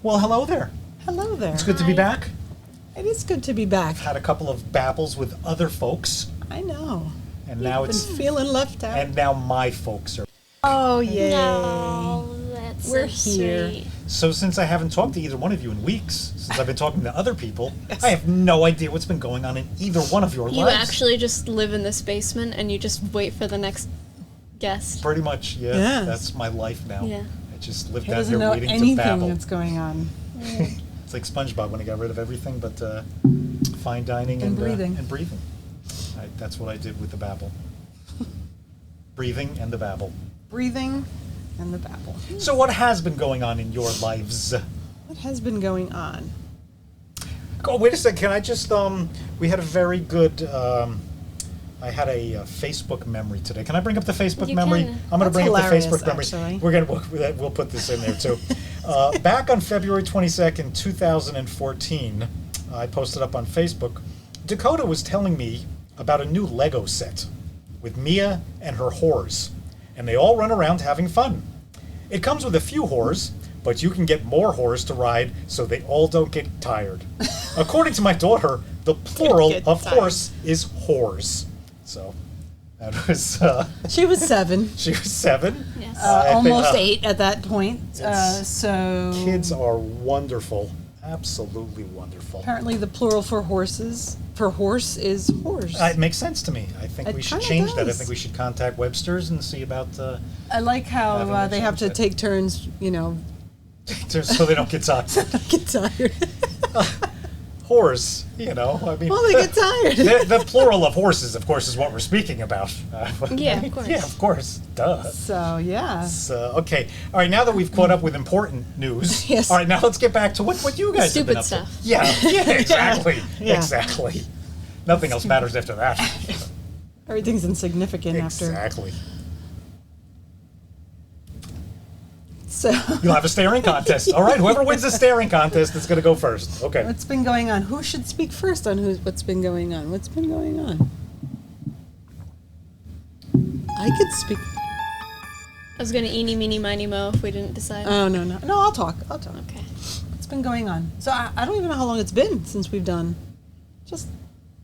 Well, hello there. Hello there. It's good to be back. It is good to be back. Had a couple of babbles with other folks, I know. and now Been it's feeling left out. and now my folks are. Oh yay! No, that's We're so here. sweet. So since I haven't talked to either one of you in weeks, since I've been talking to other people, I have no idea what's been going on in either one of your You lives. actually just live in this basement and you just wait for the next guest. Pretty much, yeah. Yes. That's my life now. Yeah. I just live He down doesn't here know waiting to anything babble. that's going on. It's like SpongeBob when he got rid of everything but fine dining And breathing. And breathing. That's what I did with the babble. Breathing and the babble. Breathing and the babble. So what has been going on in your lives? What has been going on? Oh, wait a second. Can I just, we had a very good, I had a Facebook memory today. Can I bring up the Facebook You memory? can. I'm going to That's bring up the hilarious, Facebook memory. actually. We'll put this in there too. Back on February 22nd, 2014, I posted up on Facebook, Dakota was telling me about a new Lego set with Mia and her whores, and they all run around having fun. It comes with a few whores, but you can get more whores to ride so they all don't get tired. According to my daughter, the plural Get of tired. horse is whores. So that was, She was 7. she was 7. Yes. I think, Almost 8 at that point. It's- So Kids are wonderful. Absolutely wonderful. apparently the plural for horse is horse. It makes sense to me. I think It we should kinda change that. I does. think we should contact Webster's and see about I like how Having to they have to change that. take turns, so they don't get tired. get tired. Horse, I mean. Well, they get tired. The plural of horses, of course, is what we're speaking about. Yeah, of course. Yeah, of course. Duh. So, yeah. So, okay. All right, now that we've caught up with important news, Yes. all right, now let's get back to what you guys have been Stupid up stuff. to. Yeah, exactly. Yeah. Exactly. Nothing else matters after that. Everything's insignificant after. Exactly. So, You'll have a staring contest. All right, whoever wins the staring contest is going to go first. Okay. what's been going on? Who should speak first on what's been going on? What's been going on? I could speak. I was gonna eeny, meeny, miny, mo if we didn't decide. Oh, no. No, I'll talk. Okay. What's been going on? So, I don't even know how long it's been since we've done. Just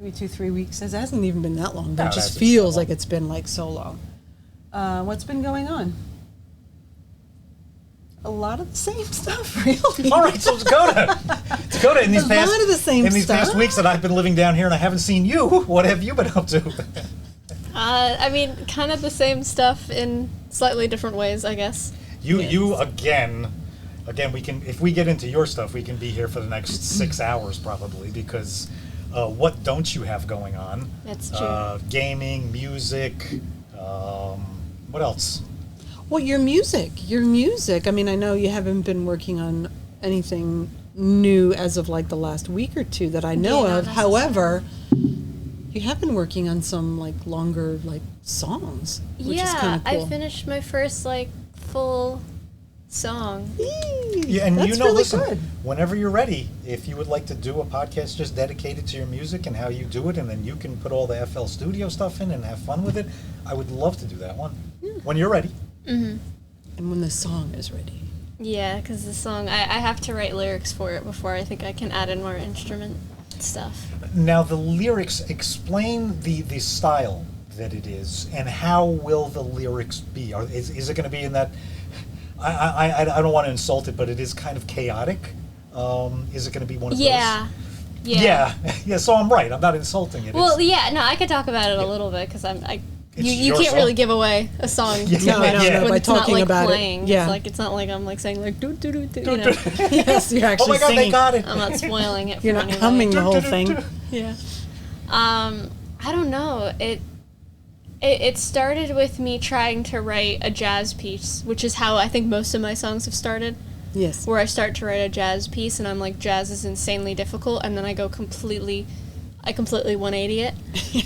maybe 2-3 weeks. It hasn't even been that long, but No, it just that's feels so like long. it's been like so long. What's been going on? A lot of the same stuff, really. All right, so Dakota, in these A past lot of the same in these past stuff. weeks that I've been living down here and I haven't seen you, what have you been up to? I mean, kind of the same stuff in slightly different ways, I guess. You again, we can, if we get into your stuff, we can be here for the next 6 hours probably, because what don't you have going on? That's true. Gaming, music, what else? Well, your music. I mean, I know you haven't been working on anything new as of like the last week or two that I know Yeah, not of. However, you have been working on some like longer like songs, which is kind of cool. I finished my first full song. Yeah, and That's you know, really listen, good. whenever you're ready, if you would like to do a podcast just dedicated to your music and how you do it, and then you can put all the FL Studio stuff in and have fun with it, I would love to do that one. When you're ready. And when the song is ready. Yeah, because the song, I have to write lyrics for it before I think I can add in more instrument stuff. Now, the lyrics, explain the style that it is, and how will the lyrics be? Is it going to be in that, I don't want to insult it, but it is kind of chaotic? Is it going to be one of Yeah. those? Yeah, so I'm right. I'm not insulting it. Well, It's- yeah, no, I could talk about it a little bit because It's you your can't song. really give away a song. Yeah, too no, much no, no, when by it's not talking like about it. playing. Yeah. It's not like I'm like saying like do do do do. Yes, you're Oh actually my God, singing. they got it. I'm not spoiling it. For You're not anybody. humming the whole thing. Yeah. I don't know. It started with me trying to write a jazz piece, which is how I think most of my songs have started. Yes. Where I start to write a jazz piece and I'm like, jazz is insanely difficult, and then I completely 180 it. Yes.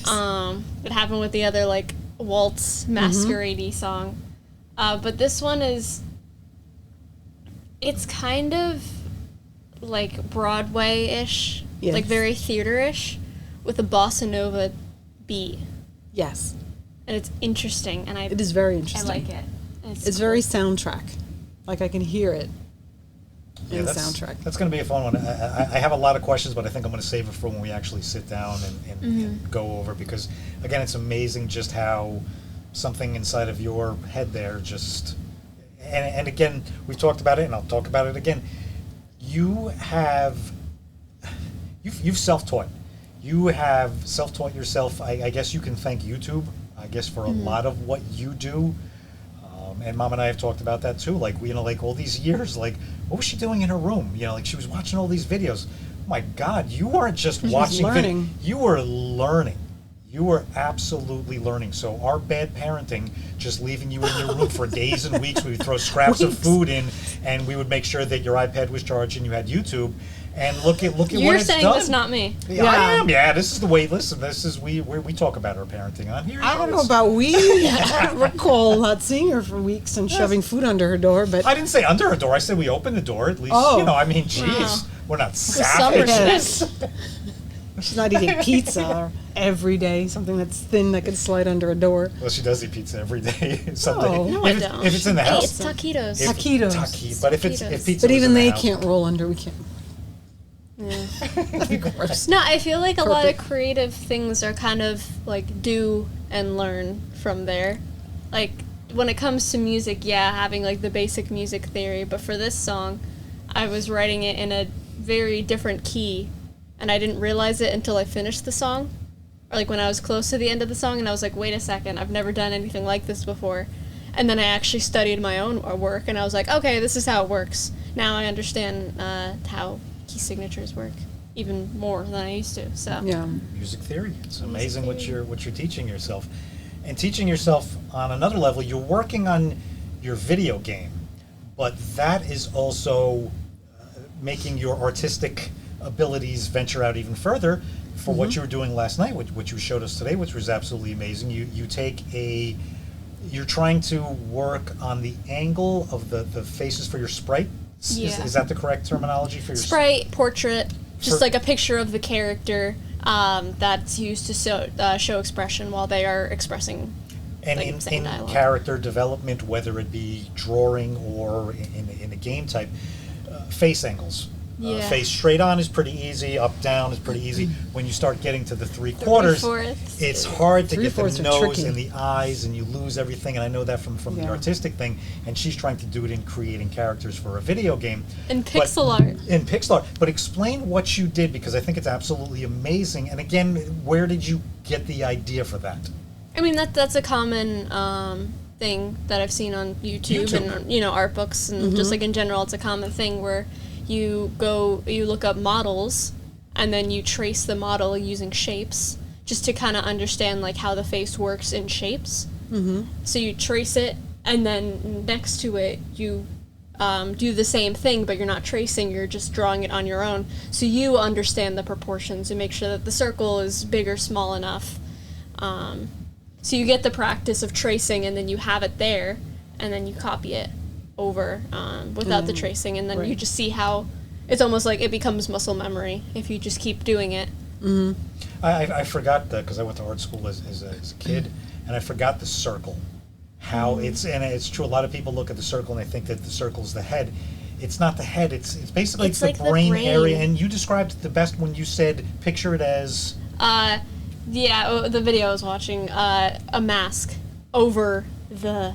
It happened with the other like waltz masquerade-y song. But this one it's kind of like Broadway-ish, Yes. like very theater-ish, with a bossa nova beat. Yes. And it's interesting, and It is very I interesting. like it. It's very soundtrack. Like I can hear it. in the soundtrack. That's going to be a fun one. I have a lot of questions, but I think I'm going to save it for when we actually sit down and go over, because, again, it's amazing just how something inside of your head there just... And again, we've talked about it, and I'll talk about it again. You've self-taught. You have self-taught yourself. I guess you can thank YouTube, I guess, for a lot of what you do. And Mom and I have talked about that too. Like, like all these years, like, what was she doing in her room? Like, she was watching all these videos. My God, you weren't just watching. Learning. You were learning. You were absolutely learning. So our bad parenting, just leaving you in your room for days and weeks, we would throw scraps of food in, and we would make sure that your iPad was charged and you had YouTube. And look at what it's done. You're saying this, not me. Yeah, I am. Yeah, this is the way. Listen, this is we talk about our parenting on here. I don't know about we. I recall not seeing her for weeks and shoving food under her door, but I didn't say under her door. I said we opened the door at least. Oh. I mean, jeez, Wow. we're not summer savages. she's not eating pizza every day, something that's thin that could slide under a door. Well, she does eat pizza every day. Someday. Oh. No, I if, don't. if it's in the Hey, house. it's taquitos. If- Taquitos. But if Taquitos. pizza But was even in the they house- can't roll under. We can't. Yeah. That'd be gross. No, I feel like a lot of Carpet. creative things are kind of like do and learn from there. Like when it comes to music, yeah, having like the basic music theory, but for this song, I was writing it in a very different key, and I didn't realize it until I finished the song. Or like when I was close to the end of the song, and I was like, wait a second, I've never done anything like this before. And then I actually studied my own work, and I was like, okay, this is how it works. Now I understand how key signatures work even more than I used to. So Yeah. Music theory. It's amazing theory. what you're teaching yourself, and teaching yourself on another level. You're working on your video game, but that is also making your artistic abilities venture out even further for what you were doing last night, which you showed us today, which was absolutely amazing. You're trying to work on the angle of the faces for your sprite. Yeah. Is that the correct terminology for your sprite, portrait, just For- like a picture of the character that's used to show expression while they are expressing. And like in saying dialogue. character development, whether it be drawing or in a game type, face angles. Yeah. Face straight on is pretty easy. Up down is pretty easy. When you start getting to the three-quarters, 3/4. it's hard to get the 3/4 are nose tricky. and the eyes, and you lose everything. And I know that from the Yeah. artistic thing. And she's trying to do it in creating characters for a video game. In But- pixel art. In pixel art. But explain what you did, because I think it's absolutely amazing. And again, where did you get the idea for that? I mean, that's a common thing that I've seen on YouTube. And art books, and just like in general, it's a common thing where you look up models and then you trace the model using shapes just to kind of understand like how the face works in shapes. So you trace it, and then next to it you do the same thing, but you're not tracing, you're just drawing it on your own, so you understand the proportions and make sure that the circle is big or small enough. So you get the practice of tracing, and then you have it there, and then you copy it over without the tracing, and then you right. just see how it's almost like it becomes muscle memory if you just keep doing it. I forgot because I went to art school as a kid, and I forgot the circle. How it's true. A lot of people look at the circle and they think that the circle is the head. It's not the head. It's basically It's the like the brain brain. area. And you described it the best when you said picture it as The video I was watching, a mask over the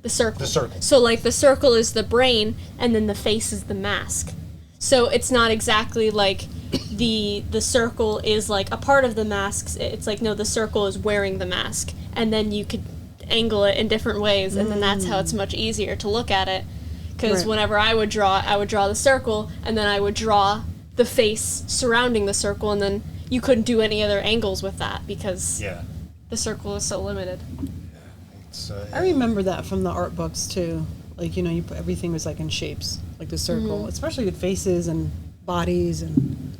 circle. The circle. So like the circle is the brain, and then the face is the mask. So it's not exactly like the circle is like a part of the mask. It's like, no, the circle is wearing the mask, and then you could angle it in different ways, and then that's how it's much easier to look at it. Because Right. whenever I would draw the circle, and then I would draw the face surrounding the circle, and then you couldn't do any other angles with that because the circle is so limited. It's, I remember that from the art books too. Like, you put, everything was like in shapes, like the circle, especially with faces and bodies, and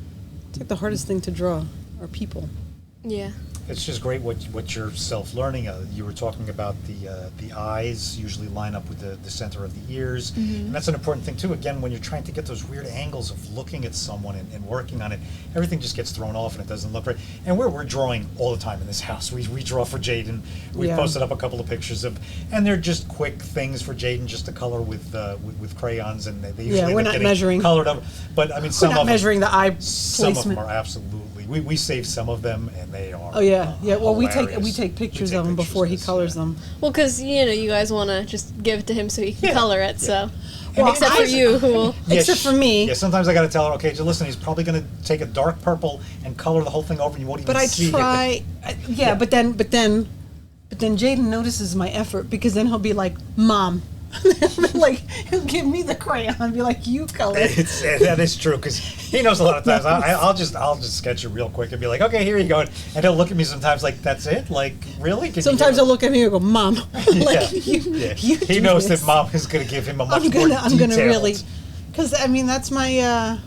it's like the hardest thing to draw are people. Yeah. It's just great what you're self-learning. You were talking about the eyes usually line up with the center of the ears, and that's an important thing too. Again, when you're trying to get those weird angles of looking at someone and working on it, everything just gets thrown off and it doesn't look right. And we're drawing all the time in this house. We draw for Jaden. We posted up a couple of pictures of, and they're just quick things for Jaden just to color with crayons, and they usually we're not measuring colored up. But I mean, We're not measuring the eye some of them placement. are absolutely. We save some of them, and they are. Oh yeah, yeah. Well, we hilarious. take pictures of him before he colors them. Well, because you guys want to just give it to him so he can color it. So, Well, except for you, who will. Except for me. Yeah, sometimes I got to tell her, okay, just listen. He's probably going to take a dark purple and color the whole thing over, and you won't even But I see try. it. But then Jaden notices my effort, because then he'll be like, "Mom," like he'll give me the crayon and be like, "You color." That is true, because he knows a lot of times. I'll just sketch it real quick and be like, okay, here you go, and he'll look at me sometimes like, that's it, like really? Sometimes he'll look at me and go, "Mom," like yeah. you He do knows this. that Mom is going to give him a much more I'm gonna detailed- really, because I mean that's my.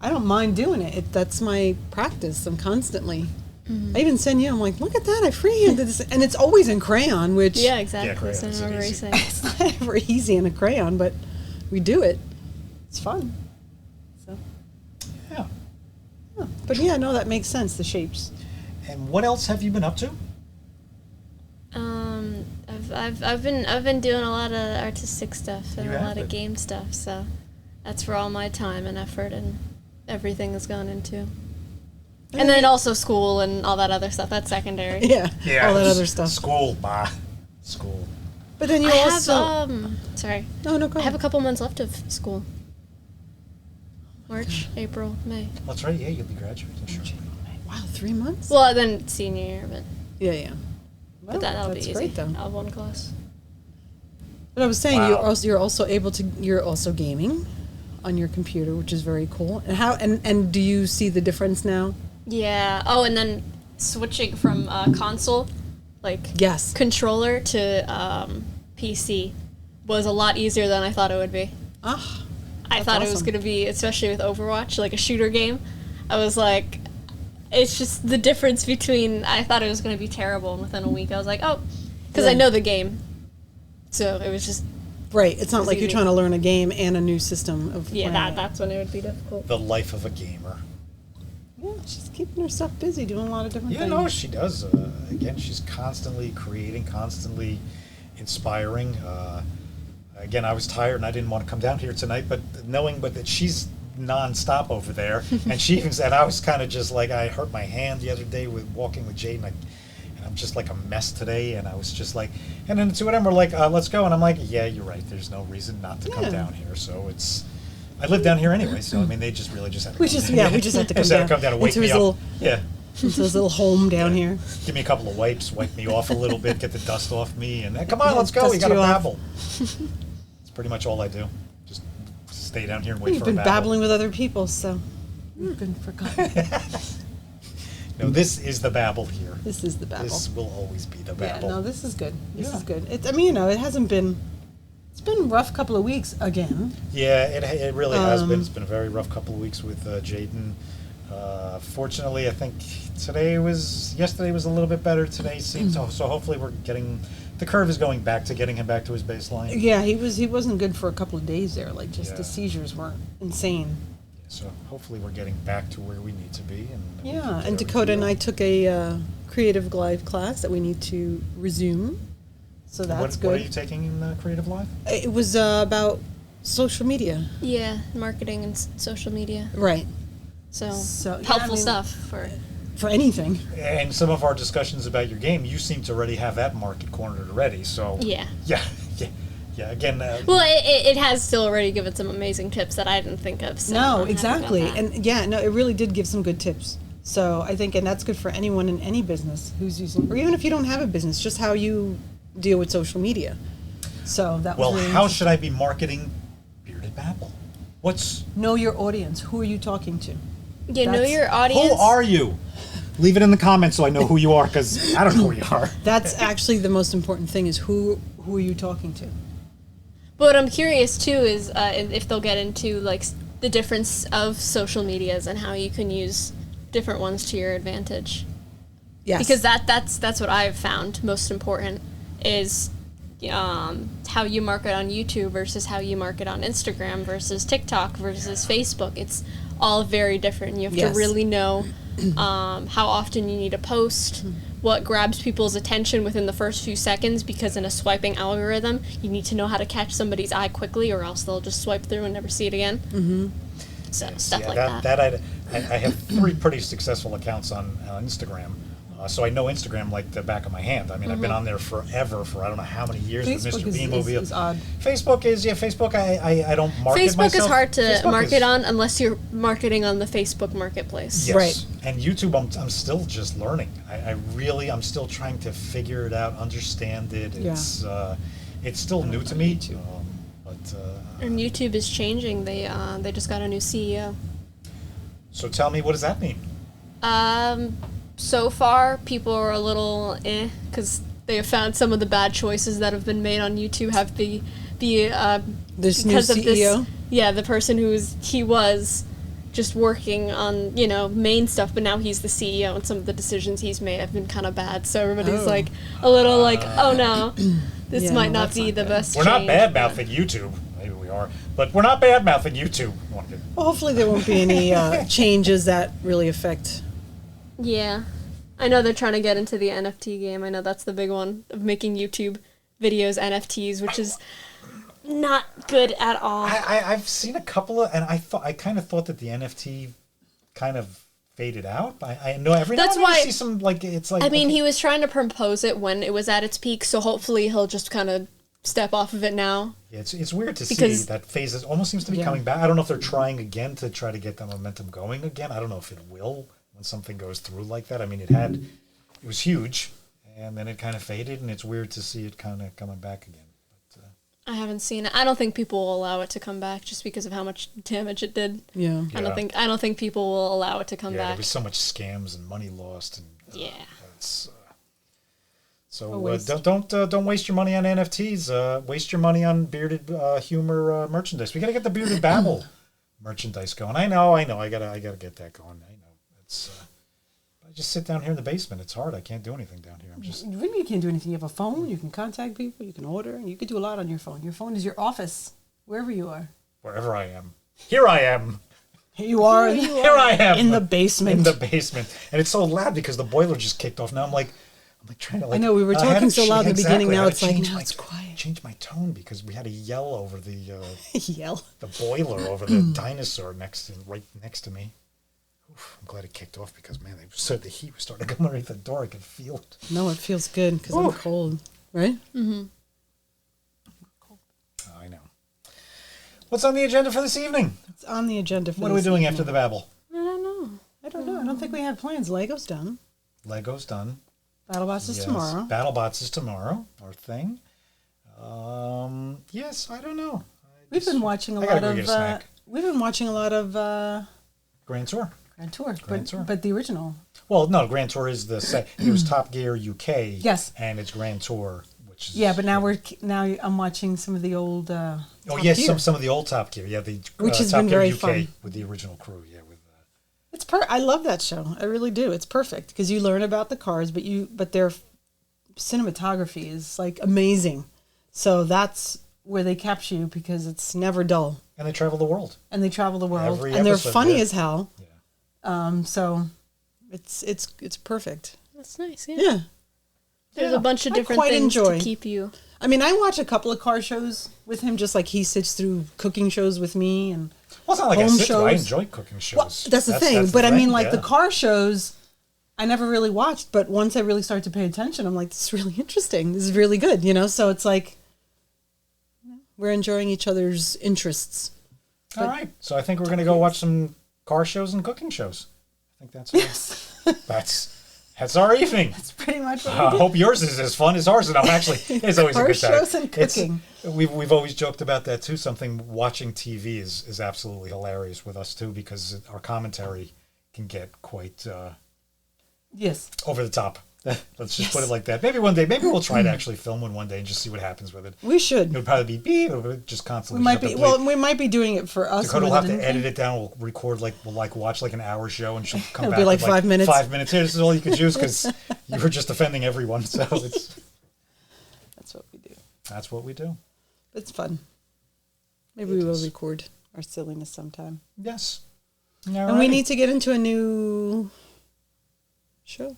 I don't mind doing it. That's my practice. I'm constantly. I even send you. I'm like, look at that! I freehanded this, and it's always in crayon, which Yeah, exactly. crayons So are I'm easy. erasing. it's not ever easy in a crayon, but we do it. It's fun. So, Yeah. but yeah, no, that makes sense. The shapes. And what else have you been up to? I've been doing a lot of artistic stuff and You a have lot of been. game stuff. So that's where all my time and effort and everything has gone into. And then also school and all that other stuff. That's secondary. Yeah. All that s- other stuff. School, school. But then you I also. have sorry. No, go I have ahead. a couple months left of school. March, April, May. That's right. Yeah, you'll be graduating. Sure. Wow, 3 months. Well, then senior year, but Yeah. Well, that'll be that's easy. great though. I'll have one class. But I was saying Wow. you're also able to. You're also gaming on your computer, which is very cool. And how? And do you see the difference now? Yeah. Oh, and then switching from console, like Yes. controller to PC, was a lot easier than I thought it would be. Ah. I That's thought it was awesome. going to be, especially with Overwatch, like a shooter game. I was like, it's just the difference between. I thought it was going to be terrible, and within a week, I was like, oh, because I Yeah. know the game. So it was just Right. It's not like you're easy. trying to learn a game and a new system of. playing it. that's when it would be difficult. The life of a gamer. Yeah, she's keeping herself busy doing a lot of different Yeah, things. no, she does. Again, she's constantly creating, constantly inspiring. Again, I was tired and I didn't want to come down here tonight, but knowing that she's nonstop over there, and she even said, I was kind of just like, I hurt my hand the other day with walking with Jade, and I'm just like a mess today, and I was just like, and then the two of them were like, let's go, and I'm like, yeah, you're right, there's no reason not to come Yeah. down here, so it's, I live down here anyway, so I mean, they just really just had to We come just down. we just had to They come just had down, to come down and wake into me his up. little Yeah. into his little home down here. Give me a couple of wipes, wipe me off a little bit, get the dust off me, and come on, Yeah, let's go. We dust got to you off. babble. It's pretty much all I do. Just stay down here and wait You've for been a babble. babbling with other people, so you've been forgotten. No, this is the babble here. This is the babble. This will always be the Yeah, babble. no, this is good. This Yeah. is good. I mean, it hasn't been. It's been a rough couple of weeks again. Yeah, it really has been. Um, It's been a very rough couple of weeks with Jaden. Fortunately, I think yesterday was a a little bit better. Today seems so. Hopefully, we're getting the curve is going back to getting him back to his baseline. Yeah, he wasn't good for a couple of days there. Like just Yeah. the seizures weren't insane. So hopefully, we're getting back to where we need to be. And we Yeah, can and get Dakota and I everything took a Creative Live class that we need to resume. So going. that's What are good. you taking in Creative Live? It was about social media. Yeah, marketing and social media. Right. So, So, yeah, helpful I mean- stuff for. For anything. And some of our discussions about your game, you seem to already have that market cornered already. So Yeah. yeah. Again, Well, it has still already given some amazing tips that I didn't think of. So No, I'm happy about exactly. that. And yeah, no, it really did give some good tips. So I think, and that's good for anyone in any business who's using, or even if you don't have a business, just how you deal with social media. So that well, was really how should I be marketing Bearded Babble? What's know your audience. Who are you talking to? you know that's- your audience. who are you? Leave it in the comments so I know who you are, because I don't know who you are. That's actually the most important thing: is who are you talking to? But what I'm curious too is if they'll get into like the difference of social medias and how you can use different ones to your advantage. Yes. Because that's what I've found most important is how you market on YouTube versus how you market on Instagram versus TikTok versus Facebook. It's all very different. You have Yes. to really know how often you need to post, what grabs people's attention within the first few seconds, because in a swiping algorithm, you need to know how to catch somebody's eye quickly or else they'll just swipe through and never see it again. Mm-hmm. So stuff like that. I have 3 pretty successful accounts on Instagram. So I know Instagram like the back of my hand. I mean, I've been on there forever, for I don't know how many years with Facebook Mr. Beanmobile. is odd. Facebook I don't market Facebook myself. is hard to Facebook market on unless you're marketing on the Facebook marketplace. Yes. Right. And YouTube, I'm still just learning. I'm still trying to figure it out, understand it. It's still new to me. And YouTube is changing. They just got a new CEO. So tell me, what does that mean? So far, people are a little because they have found some of the bad choices that have been made on YouTube have this new because of CEO? this. The person he was just working on main stuff, but now he's the CEO, and some of the decisions he's made have been kind of bad. So everybody's like a little like, oh no, this might not be the best. We're not bad mouthing YouTube. Maybe we are, but we're not bad mouthing YouTube. Well, hopefully there won't be any changes that really affect. Yeah. I know they're trying to get into the NFT game. I know that's the big one, of making YouTube videos NFTs, which is not good at all. I've seen a couple of, and I kind of thought that the NFT kind of faded out. I know every now and then I see some, like, it's like... I mean, he was trying to propose it when it was at its peak, so hopefully he'll just kind of step off of it now. Yeah, it's weird to see that phase almost seems to be coming back. I don't know if they're trying again to try to get the momentum going again. I don't know if it will when something goes through like that. I mean, it was huge, and then it kind of faded, and it's weird to see it kind of coming back again. But, I haven't seen it. I don't think people will allow it to come back just because of how much damage it did. Yeah. I don't think people will allow it to come back. There was so much scams and money lost, and don't waste your money on NFTs. Waste your money on bearded humor merchandise. We gotta get the bearded Babble merchandise going. I know. I gotta get that going. I know. I just sit down here in the basement. It's hard. I can't do anything down here. Really, you can't do anything. You have a phone. You can contact people. You can order. And you can do a lot on your phone. Your phone is your office, wherever you are. Wherever I am. Here I am. Here you are. Here I am. In the basement. In the basement. And it's so loud because the boiler just kicked off. Now I'm like trying to I know, we were talking so loud in the beginning. Now it's like, now it's quiet. Change my tone because we had to yell over the yell. The boiler over the dinosaur right next to me. I'm glad it kicked off because, man, the heat was starting to come underneath the door. I could feel it. No, it feels good because I'm cold, right? Mm-hmm. I know. What's on the agenda for this evening? It's on the agenda for What are we doing after the Babble? I don't know. I don't think we have plans. Lego's done. Lego's done. BattleBots is tomorrow. BattleBots is tomorrow, our thing. Yes, I don't know. We've been watching a lot of Grand Tour. Grand Tour, but the original. Well, no, Grand Tour is it was Top Gear UK. Yes. And it's Grand Tour, which is... Yeah, but now I'm watching some of the old Top Gear. some of the old Top Gear. Yeah, which has Top been Gear very UK fun. with the original crew, yeah. It's I love that show. I really do. It's perfect because you learn about the cars, but their cinematography is like amazing. So that's where they capture you because it's never dull. And they travel the world. And Every and they're episode, funny as hell. Yeah. So it's perfect. That's nice. Yeah. Yeah. There's a bunch of different things to keep you. I mean, I watch a couple of car shows with him, just like he sits through cooking shows with me and. Well, it's not like I sit through. I enjoy cooking shows. Well, that's the thing. But I mean, like the car shows, I never really watched. But once I really start to pay attention, I'm like, this is really interesting. This is really good, So it's like we're enjoying each other's interests. All right. So I think we're going to go watch some car shows and cooking shows. I think that's our evening. That's pretty much what I hope yours is as fun as ours. No, actually, it's always a good time. Car shows and cooking. We've always joked about that too. Watching TV is absolutely hilarious with us too because our commentary can get quite yes over the top. Let's just put it like that. Maybe one day, maybe we'll try to actually film one day and just see what happens with it. We should. It would probably be beep. It would just constantly. We might be doing it for us. Dakota will have to edit it down. We'll record we'll watch like an hour show, and she'll come It'll back. be like with 5 minutes. 5 minutes. Here, this is all you could use because you were just offending everyone. So it's. That's what we do. That's what we do. It's fun. Maybe we will record our silliness sometime. Yes. And we need to get into a new show.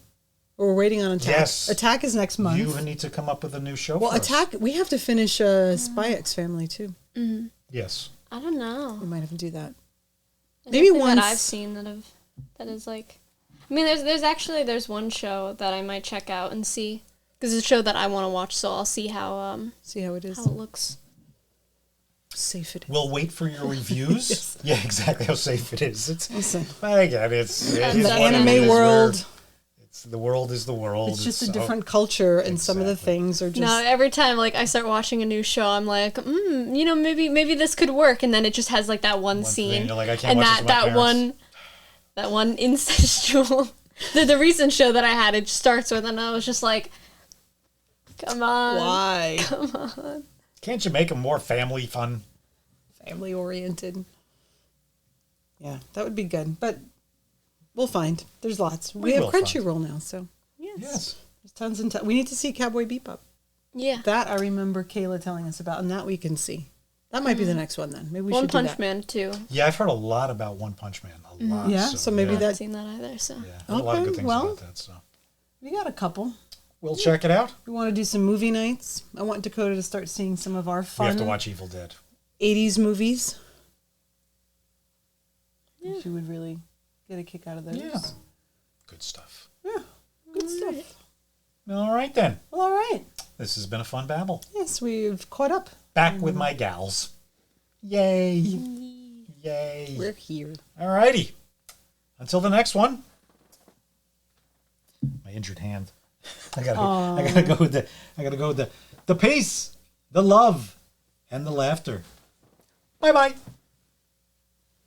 We're waiting on Attack. Yes. Attack is next month. You need to come up with a new show. Well, for Attack. us. We have to finish Spy X Family too. Mm-hmm. Yes. I don't know. We might have to do that. Maybe once that I've seen that is like. I mean, there's one show that I might check out and see because it's a show that I want to watch. So I'll see how it is. How it looks. Safe it is. We'll wait for your reviews. Yes. Yeah, exactly how safe it is. Listen. Again, it's the anime world. The world is the world. It's just a different culture, and some of the things are just. No, every time I start watching a new show, I'm like, maybe this could work, and then it just has like that one scene, you're like, I can't and watch that one incestual. the recent show that I had, it starts with, and I was just like, come on, why? Come on. Can't you make them more family fun? Family oriented. Yeah, that would be good. But we'll find. There's lots. We have Crunchyroll now, so yes. There's tons and tons. We need to see Cowboy Bebop. Yeah. That I remember Kayla telling us about, and that we can see. That might be the next one then. Maybe we should do that. One Punch Man too. Yeah, I've heard a lot about One Punch Man. A lot. Yeah, so maybe I haven't seen that either. So yeah, a lot of good things about that. So we got a couple. We'll check it out. We want to do some movie nights. I want Dakota to start seeing some of our fun. We have to watch Evil Dead. 80s movies. Yeah. She would really get a kick out of those. Yeah. Good stuff. Yeah. Good stuff. All right then. Well, all right. This has been a fun babble. Yes, we've caught up. Back with my gals. Yay. Yay. We're here. All righty. Until the next one. My injured hand. I gotta go with the peace, the love, and the laughter. Bye bye.